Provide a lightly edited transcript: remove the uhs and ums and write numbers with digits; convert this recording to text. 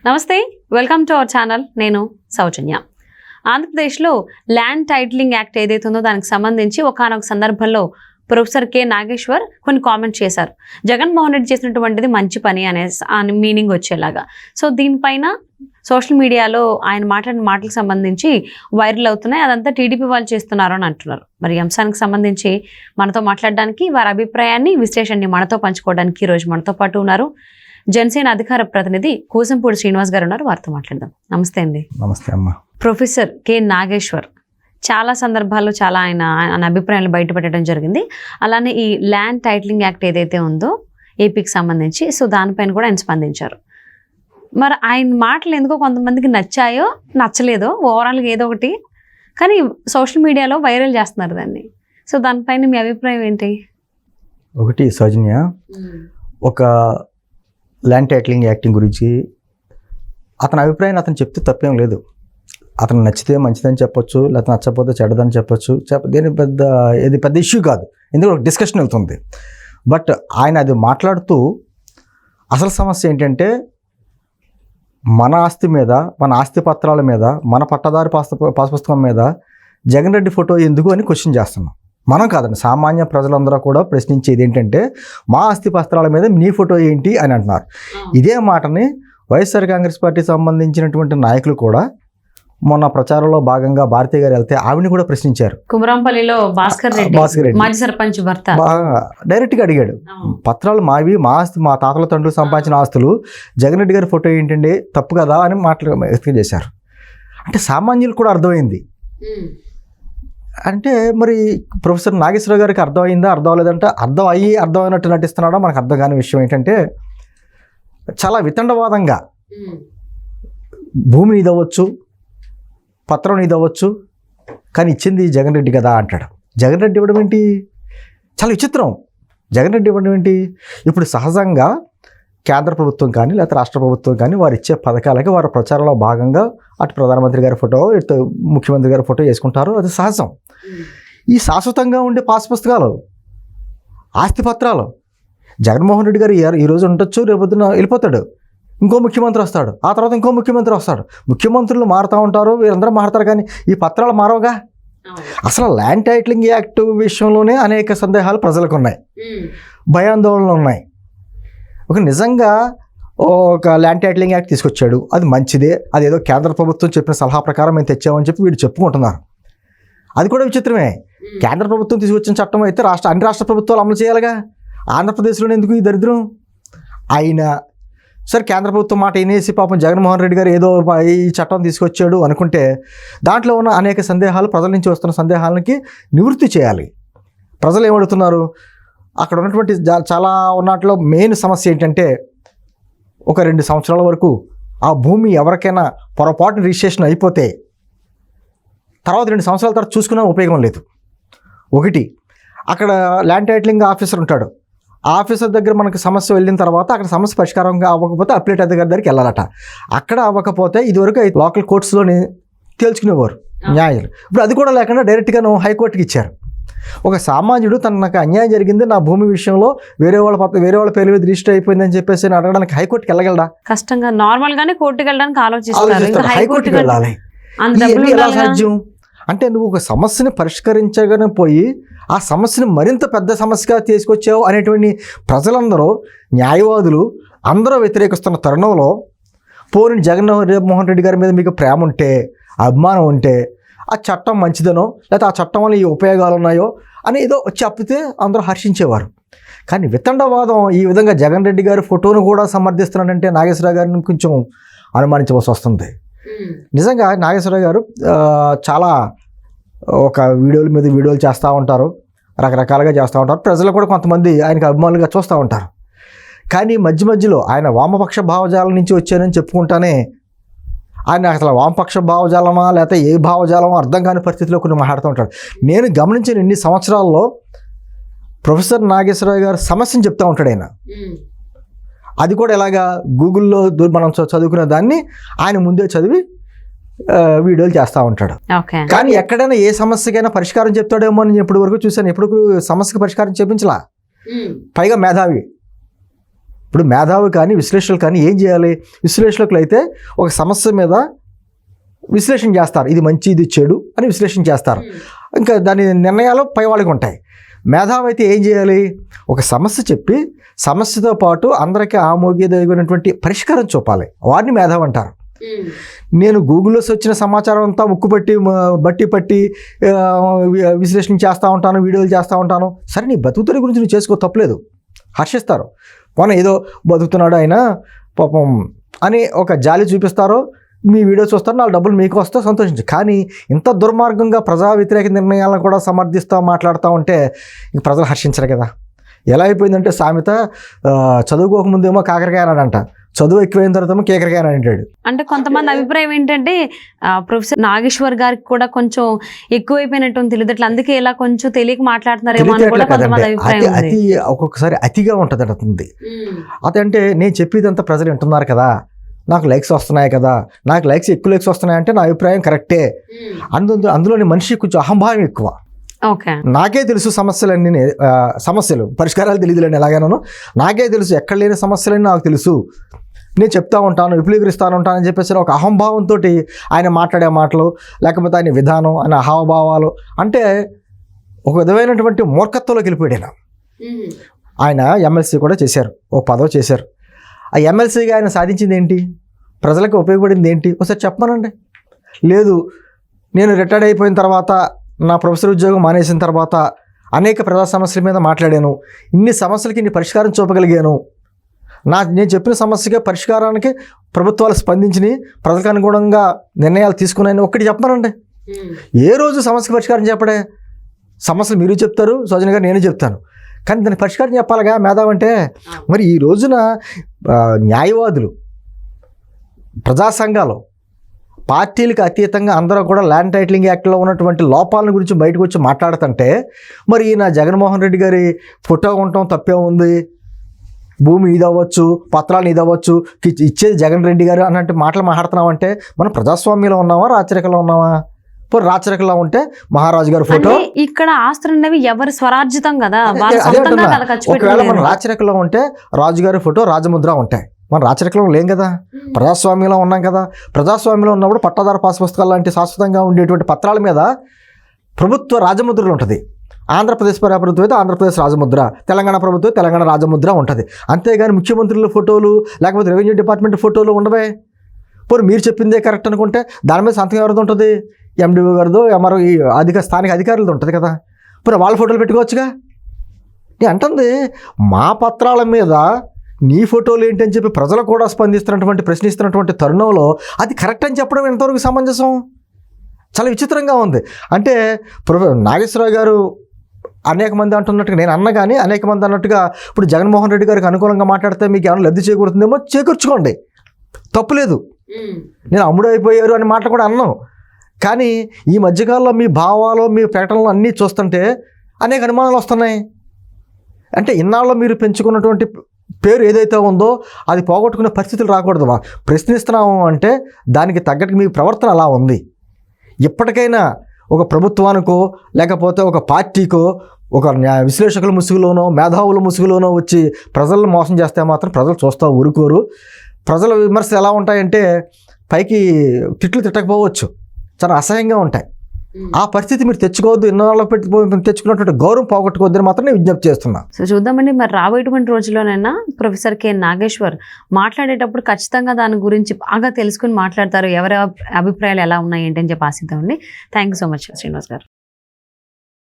నమస్తే, welcome to our channel. నేను సౌజన్య. ఆంధ్రప్రదేశ్లో ల్యాండ్ టైటిలింగ్ యాక్ట్ ఏదైతే ఉందో దానికి సంబంధించి ఒకానొక సందర్భంలో ప్రొఫెసర్ కె నాగేశ్వర్ కొన్ని కామెంట్స్ చేశారు. జగన్మోహన్ రెడ్డి చేసినటువంటిది మంచి పని అనే మీనింగ్ వచ్చేలాగా. సో దీనిపైన సోషల్ మీడియాలో ఆయన మాట్లాడిన మాటలకు సంబంధించి వైరల్ అవుతున్నాయి. అదంతా టీడీపీ వాళ్ళు చేస్తున్నారు అని అంటున్నారు. మరి ఈ అంశానికి సంబంధించి మనతో మాట్లాడడానికి, వారి అభిప్రాయాన్ని, విశ్లేషణని మనతో పంచుకోవడానికి ఈరోజు మనతో పాటు ఉన్నారు జనసేన అధికార ప్రతినిధి కూసంపూడి శ్రీనివాస్ గారు ఉన్నారు. వారితో మాట్లాడదాం. నమస్తే అండి. నమస్తే అమ్మా. ప్రొఫెసర్ కె నాగేశ్వర్ చాలా సందర్భాల్లో చాలా ఆయన అభిప్రాయాలు బయటపెట్టడం జరిగింది. అలానే ఈ ల్యాండ్ టైటిలింగ్ యాక్ట్ ఏదైతే ఉందో ఏపీకి సంబంధించి, సో దానిపైన కూడా ఆయన స్పందించారు. మరి ఆయన మాటలు ఎందుకో కొంతమందికి నచ్చాయో నచ్చలేదో, ఓవరాల్గా ఏదో ఒకటి, కానీ సోషల్ మీడియాలో వైరల్ చేస్తున్నారు దాన్ని. సో దానిపైన మీ అభిప్రాయం ఏంటి? ఒకటి సౌజన్య, ఒక ల్యాండ్ టైటిలింగ్ యాక్టింగ్ గురించి అతని అభిప్రాయాన్ని అతను చెప్తే తప్పేం లేదు. అతను నచ్చితే మంచిదని చెప్పొచ్చు, లేకపోతే నచ్చకపోతే చెడ్డదని చెప్పొచ్చు. దేని పెద్ద ఇష్యూ కాదు, ఎందుకంటే ఒక డిస్కషన్ వెళ్తుంది. బట్ ఆయన అది మాట్లాడుతూ అసలు సమస్య ఏంటంటే మన ఆస్తి మీద, మన ఆస్తి పత్రాల మీద, మన పట్టదారి పాస్ పుస్తకం మీద జగన్ రెడ్డి ఫోటో ఎందుకు అని క్వశ్చన్ చేస్తున్నాం. మనం కాదండి, సామాన్య ప్రజలందరూ కూడా ప్రశ్నించేది ఏంటంటే మా ఆస్తి పత్రాల మీద నీ ఫోటో ఏంటి అని అంటున్నారు. ఇదే మాటని వైఎస్ఆర్ కాంగ్రెస్ పార్టీకి సంబంధించినటువంటి నాయకులు కూడా మొన్న ప్రచారంలో భాగంగా భారతీయ గారు వెళ్తే ఆవిడని కూడా ప్రశ్నించారు. కుమరంపల్లిలో భాస్కర్ రెడ్డి మాజీ సర్పంచ్ భర్త డైరెక్ట్గా అడిగాడు, పత్రాలు మావి, మా ఆస్తి, మా తాతల తండ్రులు సంపాదించిన ఆస్తులు, జగన్ రెడ్డి గారి ఫోటో ఏంటండి, తప్పు కదా అని వ్యక్తం చేశారు. అంటే సామాన్యులు కూడా అర్థమైంది. అంటే మరి ప్రొఫెసర్ నాగేశ్వరరావు గారికి అర్థమైందా, అర్థం అవ్వలేదంటే అర్థమైనట్టు నటిస్తున్నాడో మనకు అర్థం కాని విషయం ఏంటంటే, చాలా వితండవాదంగా భూమిని ఇదవచ్చు, పత్రం ఇదవచ్చు, కానీ ఇచ్చింది జగన్ రెడ్డి కదా అంటాడు. జగన్ రెడ్డి ఇవ్వడం ఏంటి? చాలా విచిత్రం. జగన్ రెడ్డి ఇవ్వడం ఏంటి? ఇప్పుడు సహజంగా కేంద్ర ప్రభుత్వం కానీ లేకపోతే రాష్ట్ర ప్రభుత్వం కానీ వారు ఇచ్చే పథకాలకి వారి ప్రచారంలో భాగంగా అటు ప్రధానమంత్రి గారి ఫోటో, ఇటు ముఖ్యమంత్రి గారి ఫోటో వేసుకుంటారు. అది సహజం. ఈ శాశ్వతంగా ఉండే పాస్ పుస్తకాలు, ఆస్తి పత్రాలు, జగన్మోహన్ రెడ్డి గారు ఈరోజు ఉండొచ్చు, రేపొద్దున వెళ్ళిపోతాడు, ఇంకో ముఖ్యమంత్రి వస్తాడు, ఆ తర్వాత ఇంకో ముఖ్యమంత్రి వస్తాడు. ముఖ్యమంత్రులు మారుతూ ఉంటారు, వీరందరూ మారుతారు, కానీ ఈ పత్రాలు మారవుగా. అసలు ల్యాండ్ టైటిలింగ్ యాక్ట్ విషయంలోనే అనేక సందేహాలు ప్రజలకు ఉన్నాయి, భయాందోళనలు ఉన్నాయి. నిజంగా ఒక ల్యాండ్ టైటిలింగ్ యాక్ట్ తీసుకొచ్చాడు, అది మంచిదే, అదేదో కేంద్ర ప్రభుత్వం చెప్పిన సలహా ప్రకారం మేము తెచ్చామని చెప్పి వీళ్ళు చెప్పుకుంటున్నారు. అది కూడా విచిత్రమే. కేంద్ర ప్రభుత్వం తీసుకొచ్చిన చట్టం అయితే అన్ని రాష్ట్ర ప్రభుత్వాలు అమలు చేయాలిగా. ఆంధ్రప్రదేశ్లోనే ఎందుకు ఈ దరిద్రం? అయినా సరే కేంద్ర ప్రభుత్వం మాట వినేసి పాపం జగన్మోహన్ రెడ్డి గారు ఏదో ఈ చట్టం తీసుకొచ్చాడు అనుకుంటే దాంట్లో ఉన్న అనేక సందేహాలు, ప్రజల నుంచి వస్తున్న సందేహాలకి నివృత్తి చేయాలి. ప్రజలు ఏమడుగుతున్నారు? అక్కడ ఉన్నటువంటి చాలా ఉన్నట్లో మెయిన్ సమస్య ఏంటంటే, ఒక 2 సంవత్సరాల వరకు ఆ భూమి ఎవరికైనా పొరపాటున రిజిస్ట్రేషన్ అయిపోతే తర్వాత 2 సంవత్సరాల తర్వాత చూసుకునే ఉపయోగం లేదు. ఒకటి, అక్కడ ల్యాండ్ టైటిలింగ్ ఆఫీసర్ ఉంటాడు, ఆ ఆఫీసర్ దగ్గర మనకు సమస్య వెళ్ళిన తర్వాత అక్కడ సమస్య పరిష్కారంగా అవ్వకపోతే అప్లేట్ అధికారి దగ్గరికి వెళ్ళాలట. అక్కడ అవ్వకపోతే ఇదివరకు లోకల్ కోర్ట్స్లోని తేల్చుకునేవారు న్యాయాలు. ఇప్పుడు అది కూడా లేకుండా డైరెక్ట్గా హైకోర్టుకి ఇచ్చారు. ఒక సామాన్యుడు నాకు అన్యాయం జరిగింది, నా భూమి విషయంలో వేరే వాళ్ళ పేరు మీద రిజిస్టర్ అయిపోయిందని చెప్పేసి అడగడానికి హైకోర్టుకి వెళ్ళగలడా? కష్టంగా. నార్మల్ గానే కోర్టుకి వెళ్ళడానికి ఆలోచిస్తారు, హైకోర్టుకి వెళ్ళాలి. ఎలా సాధ్యం? అంటే నువ్వు ఒక సమస్యని పరిష్కరించగానే పోయి ఆ సమస్యను మరింత పెద్ద సమస్యగా తీసుకొచ్చావు అనేటువంటి ప్రజలందరూ, న్యాయవాదులు అందరూ వ్యతిరేకిస్తున్న తరుణంలో పోని జగన్మోహన్ రెడ్డి గారి మీద మీకు ప్రేమ ఉంటే, అభిమానం ఉంటే, ఆ చట్టం మంచిదనో లేకపోతే ఆ చట్టం వల్ల ఈ ఉపయోగాలు ఉన్నాయో అని ఏదో చెప్పితే అందరూ హర్షించేవారు. కానీ వితండవాదం ఈ విధంగా జగన్ రెడ్డి గారి ఫోటోను కూడా సమర్థిస్తున్నాడంటే నాగేశ్వరరావు గారిని కొంచెం అనుమానించవలసి వస్తుంది. నిజంగా నాగేశ్వరరావు గారు చాలా ఒక వీడియోల మీద వీడియోలు చేస్తూ ఉంటారు, రకరకాలుగా చేస్తూ ఉంటారు. ప్రజలు కూడా కొంతమంది ఆయనకు అభిమానులుగా చూస్తూ ఉంటారు. కానీ మధ్యలో ఆయన వామపక్ష భావజాలం నుంచి వచ్చానని చెప్పుకుంటానే ఆయన అసలు వామపక్ష భావజాలమా లేకపోతే ఏ భావజాలమో అర్థం కాని పరిస్థితిలో కొన్ని మాట్లాడుతూ ఉంటాడు. నేను గమనించిన ఇన్ని సంవత్సరాల్లో ప్రొఫెసర్ నాగేశ్వరరావు గారు సమస్యను చెప్తూ ఉంటాడు ఆయన. అది కూడా ఎలాగా, గూగుల్లో మనం చదువుకునే దాన్ని ఆయన ముందే చదివి వీడియోలు చేస్తూ ఉంటాడు. కానీ ఎక్కడైనా ఏ సమస్యకైనా పరిష్కారం చెప్తాడేమో అని ఎప్పటి వరకు చూశాను. ఎప్పుడు సమస్యకి పరిష్కారం చెప్పించలా. పైగా మేధావి, ఇప్పుడు మేధావి కానీ విశ్లేషకులు కానీ ఏం చేయాలి? విశ్లేషకులు అయితే ఒక సమస్య మీద విశ్లేషణ చేస్తారు, ఇది మంచి ఇది చెడు అని విశ్లేషణ చేస్తారు. ఇంకా దాని నిర్ణయాలు పై వాళ్ళకి ఉంటాయి. మేధావి అయితే ఏం చేయాలి? ఒక సమస్య చెప్పి సమస్యతో పాటు అందరికీ ఆమోదయోగ్యమైనటువంటి పరిష్కారం చూపాలి. వారిని మేధావి అంటారు. నేను గూగుల్లో వచ్చిన సమాచారం అంతా బట్టి పట్టి విశ్లేషణ చేస్తూ ఉంటాను, వీడియోలు చేస్తూ ఉంటాను. సరే, నీ బతుకుతరి గురించి నువ్వు చేసుకో, తప్పలేదు, హర్షిస్తారు. మన ఏదో బతుకుతున్నాడు ఆయన పాపం అని ఒక జాలి చూపిస్తారో, మీ వీడియో చూస్తారు, 4 డబ్బులు మీకు వస్తే సంతోషించు. కానీ ఇంత దుర్మార్గంగా ప్రజా వ్యతిరేక నిర్ణయాలను కూడా సమర్థిస్తూ మాట్లాడుతూ ఉంటే ఇంక ప్రజలు హర్షించరు కదా. ఎలా అయిపోయిందంటే సామెత, చదువుకోకముందేమో కాకరకాయ అన్నాడంట, చదువు ఎక్కువైన తర్వాత కేకరకాయ అని అంటాడు. అంటే కొంతమంది అభిప్రాయం ఏంటంటే ప్రొఫెసర్ నాగేశ్వర్ గారికి కూడా కొంచెం ఎక్కువైపోయినట్టు తెలియదు, అందుకే ఇలా కొంచెం తెలియక మాట్లాడుతున్నారేమో అని కూడా కొంతమంది అభిప్రాయం. అతి ఒక్కొక్కసారి అతిగా ఉంటుంది అతుంది. అదంటే నేను చెప్పేదంతా ప్రజలు వింటున్నారు కదా, నాకు లైక్స్ వస్తున్నాయి కదా, నాకు ఎక్కువ లైక్స్ వస్తున్నాయి అంటే నా అభిప్రాయం కరెక్టే. అందులోని మనిషి కొంచెం అహంభావం ఎక్కువ. నాకే తెలుసు సమస్యలు పరిష్కారాలు తెలియదులేండి, ఎలాగైనాను నాకే తెలుసు, ఎక్కడ లేని సమస్యలని నాకు తెలుసు, నేను చెప్తా ఉంటాను, విపులీకరిస్తాను ఉంటానని చెప్పేసి ఒక అహంభావంతో ఆయన మాట్లాడే మాటలు, లేకపోతే ఆయన విధానం, ఆయన హావభావాలు అంటే ఒక విధమైనటువంటి మూర్ఖత్వంలోకి వెళ్ళిపోయాడు. ఆయన ఎమ్మెల్సీ కూడా చేశారు, ఓ పదవి చేశారు. ఆ ఎమ్మెల్సీగా ఆయన సాధించింది ఏంటి? ప్రజలకు ఉపయోగపడింది ఏంటి? ఒకసారి చెప్పమనండి. లేదు, నేను రిటైర్డ్ అయిపోయిన తర్వాత, నా ప్రొఫెసర్ ఉద్యోగం మానేసిన తర్వాత అనేక ప్రజా సమస్యల మీద మాట్లాడాను, ఇన్ని సమస్యలకి ఇన్ని పరిష్కారం చూపగలిగాను, నేను చెప్పిన సమస్యకి పరిష్కారానికి ప్రభుత్వాలు స్పందించి ప్రజలకు అనుగుణంగా నిర్ణయాలు తీసుకున్నాయని ఒక్కటి చెప్పమనండి. ఏ రోజు సమస్యకి పరిష్కారం చెప్పడే? సమస్యలు మీరు చెప్తారు, సౌజన్య గారు నేను చెప్తాను, కానీ దానికి పరిష్కారం చెప్పాలిగా మేధావి అంటే. మరి ఈ రోజున న్యాయవాదులు, ప్రజా సంఘాలు, పార్టీలకు అతీతంగా అందరూ కూడా ల్యాండ్ టైటిలింగ్ యాక్ట్లో ఉన్నటువంటి లోపాలను గురించి బయటకు వచ్చి మాట్లాడుతుంటే, మరి నా జగన్మోహన్ రెడ్డి గారి ఫోటో ఉండటం తప్పే ఉంది, భూమి ఇదవ్వచ్చు, పత్రాలు ఇదవ్వచ్చు, ఇచ్చేది జగన్ రెడ్డి గారు అన్నట్టు మాటలు మాట్లాడుతున్నామంటే మనం ప్రజాస్వామ్యంలో ఉన్నామా, రాచరికంలో ఉన్నామా? రాచరికంలో ఉంటే మహారాజు గారి ఫోటో, ఇక్కడ ఆస్తులు అనేవి ఎవరి స్వరాజ్యతం కదా. ఒకవేళ మన రాచరికంలో ఉంటే రాజుగారి ఫోటో, రాజముద్ర ఉంటాయి. మన రాచరికంలో లేం కదా, ప్రజాస్వామ్యంలో ఉన్నాం కదా. ప్రజాస్వామ్యంలో ఉన్నప్పుడు పట్టాదారు పాస్ పుస్తకాలు లాంటి శాశ్వతంగా ఉండేటువంటి పత్రాల మీద ప్రభుత్వ రాజముద్రలు ఉంటుంది. ఆంధ్రప్రదేశ్ ప్రభుత్వం అయితే ఆంధ్రప్రదేశ్ రాజముద్ర, తెలంగాణ ప్రభుత్వం తెలంగాణ రాజముద్ర ఉంటుంది. అంతేగాని ముఖ్యమంత్రుల ఫోటోలు లేకపోతే రెవెన్యూ డిపార్ట్మెంట్ ఫోటోలు ఉండవే. పోనీ మీరు చెప్పిందే కరెక్ట్ అనుకుంటే దాని మీద సంతకం ఎవరిది ఉంటుంది? ఎండిఓ గారిదో, ఎంఆర్ఓ, ఈ స్థానిక అధికారులతో ఉంటుంది కదా. పోనీ వాళ్ళ ఫోటోలు పెట్టుకోవచ్చుగా. నేను అంటుంది, మా పత్రాల మీద నీ ఫోటోలు ఏంటి అని చెప్పి ప్రజలు కూడా స్పందిస్తున్నటువంటి, ప్రశ్నిస్తున్నటువంటి తరుణంలో అది కరెక్ట్ అని చెప్పడం ఎంతవరకు సమంజసం? చాలా విచిత్రంగా ఉంది. అంటే నాగేశ్వరరావు గారు అనేక మంది అంటున్నట్టుగా నేను అన్న, కానీ అనేక మంది అన్నట్టుగా ఇప్పుడు జగన్మోహన్ రెడ్డి గారికి అనుకూలంగా మాట్లాడితే మీకు ఏమైనా లబ్ధి చేకూరుతుందేమో, చేకూర్చుకోండి, తప్పులేదు. నేను అమ్ముడు అయిపోయారు అని మాట కూడా అన్నాం. కానీ ఈ మధ్యకాలంలో మీ భావాలు, మీ ప్రకటనలు అన్నీ చూస్తుంటే అనేక అనుమానాలు వస్తున్నాయి. అంటే ఇన్నాళ్ళు మీరు పెంచుకున్నటువంటి పేరు ఏదైతే ఉందో అది పోగొట్టుకునే పరిస్థితులు రాకూడదు. ప్రశ్నిస్తున్నాము అంటే దానికి తగ్గట్టు మీ ప్రవర్తన అలా ఉంది. ఇప్పటికైనా ఒక ప్రభుత్వానికో లేకపోతే ఒక పార్టీకో ఒక విశ్లేషకుల ముసుగులోనో మేధావుల ముసుగులోనో వచ్చి ప్రజలను మోసం చేస్తే మాత్రం ప్రజలు చూస్తూ ఊరుకోరు. ప్రజల విమర్శలు ఎలా ఉంటాయంటే పైకి తిట్లు తిట్టకపోవచ్చు, చాలా అసహ్యంగా ఉంటాయి. ఆ పరిస్థితి మీరు తెచ్చుకోవద్దు. ఇన్నాళ్ళు తెచ్చుకున్నటువంటి గౌరవం పోగొట్టుకోవద్దని మాత్రం నేను విజ్ఞప్తి చేస్తున్నా. సో చూద్దామండి, మరి రాబోయేటువంటి రోజుల్లోనైనా ప్రొఫెసర్ కె నాగేశ్వర్ మాట్లాడేటప్పుడు ఖచ్చితంగా దాని గురించి బాగా తెలుసుకుని మాట్లాడతారు. ఎవరి అభిప్రాయాలు ఎలా ఉన్నాయి ఏంటని చెప్పి ఆశిద్దామండి. Thank you so much Srinivas గారు.